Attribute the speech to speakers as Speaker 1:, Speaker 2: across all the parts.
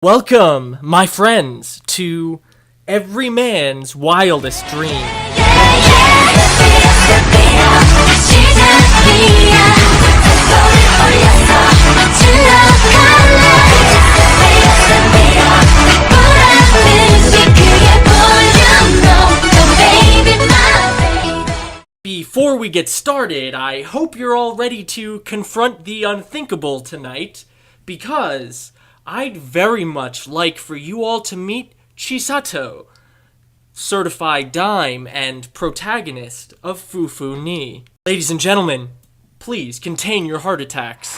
Speaker 1: Welcome, my friends, to every man's wildest dream. Before we get started, I hope you're all ready to confront the unthinkable tonight, because I'd very much like for you all to meet Chisato, certified dime and protagonist of Fuufu ni. Ladies and gentlemen, please contain your heart attacks.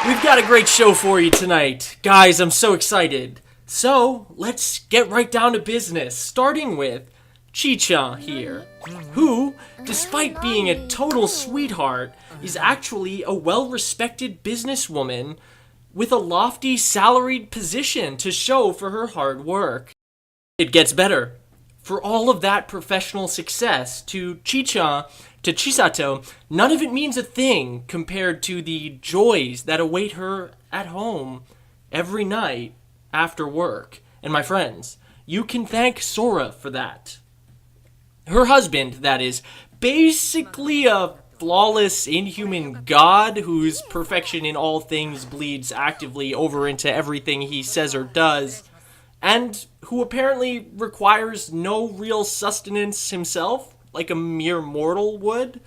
Speaker 1: We've got a great show for you tonight. Guys, I'm so excited. So, let's get right down to business, starting with Chi-chan here, who, despite being a total sweetheart, is actually a well-respected businesswoman with a lofty salaried position to show for her hard work. It gets better. For all of that professional success, to Chisato, none of it means a thing compared to the joys that await her at home every night after work. And my friends, you can thank Sora for that. Her husband, that is, basically a flawless, inhuman god whose perfection in all things bleeds actively over into everything he says or does, and who apparently requires no real sustenance himself, like a mere mortal would.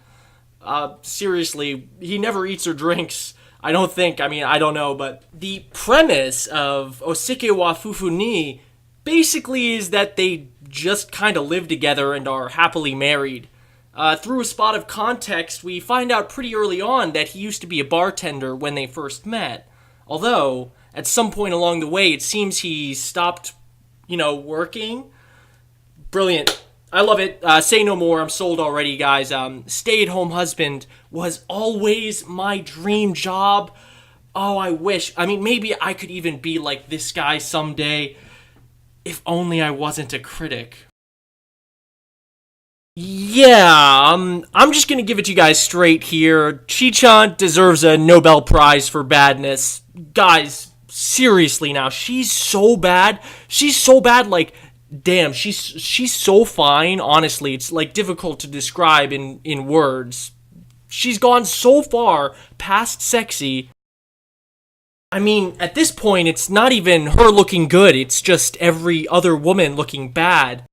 Speaker 1: Seriously, he never eats or drinks, I don't think. I don't know, but the premise of Osake wa Fuufu ni basically is that they just kind of live together and are happily married. Through a spot of context, we find out pretty early on that he used to be a bartender when they first met. Although, at some point along the way, it seems he stopped, working. Brilliant. I love it. Say no more. I'm sold already, guys. Stay-at-home husband was always my dream job. Oh, I wish. Maybe I could even be like this guy someday. If only I wasn't a critic. Yeah, I'm just gonna give it to you guys straight here. Chi-chan deserves a Nobel Prize for badness. Guys, seriously now, she's so bad. She's so bad, like, damn, she's so fine, honestly. It's, like, difficult to describe in words. She's gone so far past sexy. At this point, it's not even her looking good. It's just every other woman looking bad.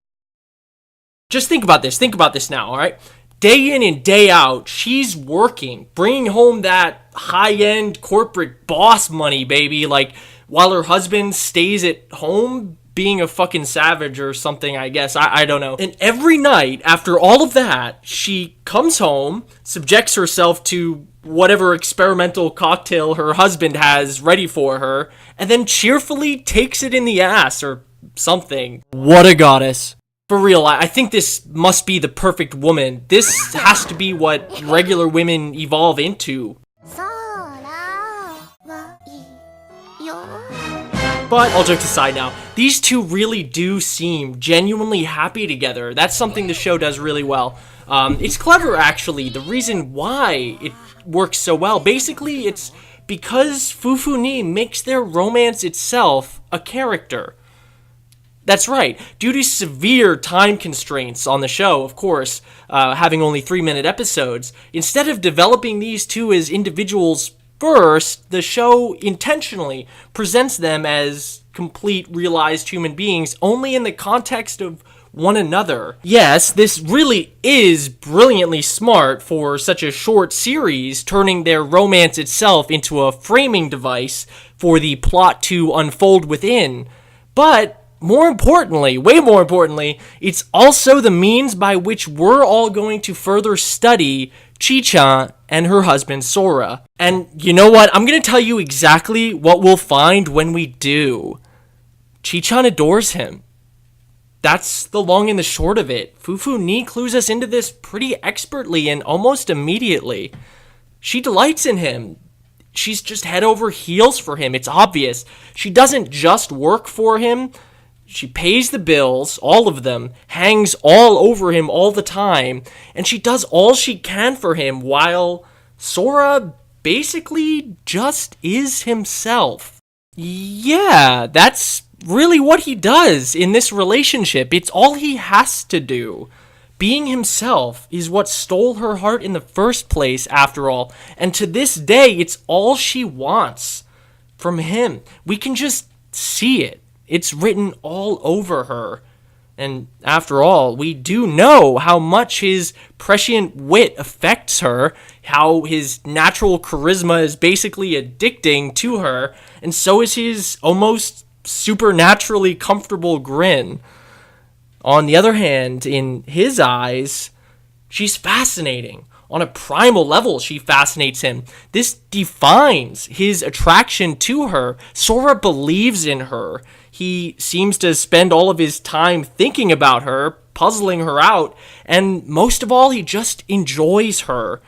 Speaker 1: Just think about this now, alright? Day in and day out, she's working, bringing home that high-end corporate boss money, baby, like, while her husband stays at home being a fucking savage or something, I guess. I don't know. And every night, after all of that, she comes home, subjects herself to whatever experimental cocktail her husband has ready for her, and then cheerfully takes it in the ass or something. What a goddess. For real, I think this must be the perfect woman. This has to be what regular women evolve into. But, all jokes aside now, these two really do seem genuinely happy together. That's something the show does really well. It's clever, actually. The reason why it works so well, basically, it's because Fuufu ni makes their romance itself a character. That's right. Due to severe time constraints on the show, of course, having only 3-minute episodes, instead of developing these two as individuals first, the show intentionally presents them as complete, realized human beings only in the context of one another. Yes, this really is brilliantly smart for such a short series, turning their romance itself into a framing device for the plot to unfold within. But more importantly, way more importantly, it's also the means by which we're all going to further study Chi-chan and her husband Sora. And you know what? I'm going to tell you exactly what we'll find when we do. Chi-chan adores him. That's the long and the short of it. Fuufu ni clues us into this pretty expertly and almost immediately. She delights in him. She's just head over heels for him. It's obvious. She doesn't just work for him. She pays the bills, all of them, hangs all over him all the time, and she does all she can for him while Sora basically just is himself. Yeah, that's really what he does in this relationship. It's all he has to do. Being himself is what stole her heart in the first place, after all. And to this day, it's all she wants from him. We can just see it. It's written all over her. And after all, we do know how much his prescient wit affects her, how his natural charisma is basically addicting to her, and so is his almost supernaturally comfortable grin. On the other hand, in his eyes, she's fascinating. On a primal level, she fascinates him. This defines his attraction to her. Sora believes in her. He seems to spend all of his time thinking about her, puzzling her out, and most of all, he just enjoys her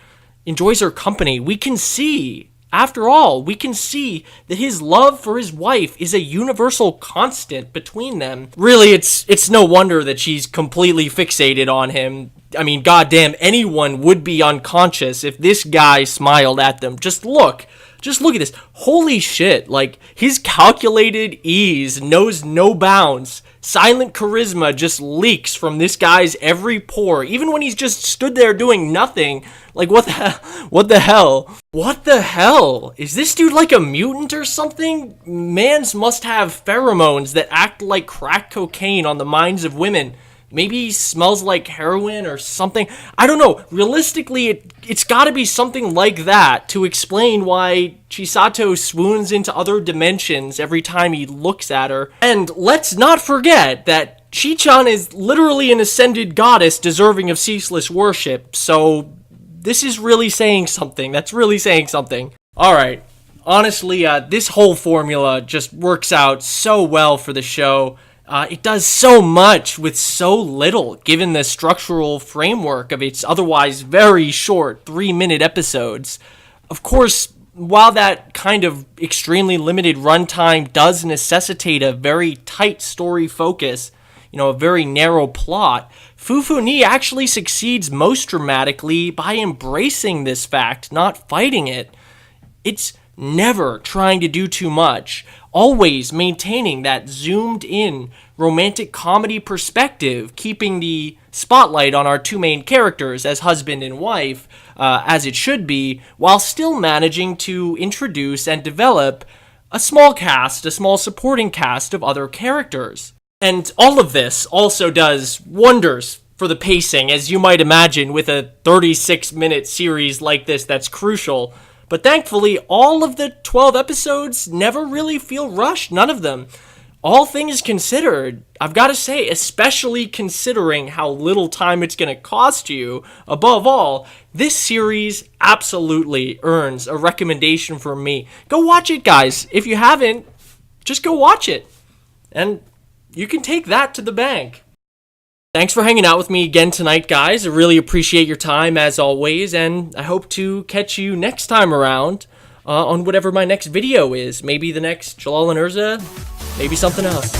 Speaker 1: company. We can see, after all, we can see that his love for his wife is a universal constant between them. Really, it's no wonder that she's completely fixated on him. I mean, goddamn, anyone would be unconscious if this guy smiled at them. Just look at this. Holy shit, like, his calculated ease knows no bounds. Silent charisma just leaks from this guy's every pore, even when he's just stood there doing nothing. Like, what the hell? What the hell? Is this dude like a mutant or something? Mans must have pheromones that act like crack cocaine on the minds of women. Maybe he smells like heroin or something. I don't know. Realistically, it's got to be something like that to explain why Chisato swoons into other dimensions every time he looks at her. And let's not forget that Chi-chan is literally an ascended goddess deserving of ceaseless worship. So this is really saying something. That's really saying something. All right. Honestly, this whole formula just works out so well for the show. It does so much with so little, given the structural framework of its otherwise very short 3-minute episodes. Of course, while that kind of extremely limited runtime does necessitate a very tight story focus, a very narrow plot, Fuufu Ni actually succeeds most dramatically by embracing this fact, not fighting it. It's never trying to do too much, always maintaining that zoomed-in romantic comedy perspective, keeping the spotlight on our two main characters as husband and wife, as it should be, while still managing to introduce and develop a small supporting cast of other characters. And all of this also does wonders for the pacing, as you might imagine, with a 36-minute series like this that's crucial. But thankfully, all of the 12 episodes never really feel rushed, none of them. All things considered, I've got to say, especially considering how little time it's going to cost you, above all, this series absolutely earns a recommendation from me. Go watch it, guys. If you haven't, just go watch it. And you can take that to the bank. Thanks for hanging out with me again tonight, guys. I really appreciate your time, as always, and I hope to catch you next time around on whatever my next video is. Maybe the next Jalal and Urza, maybe something else.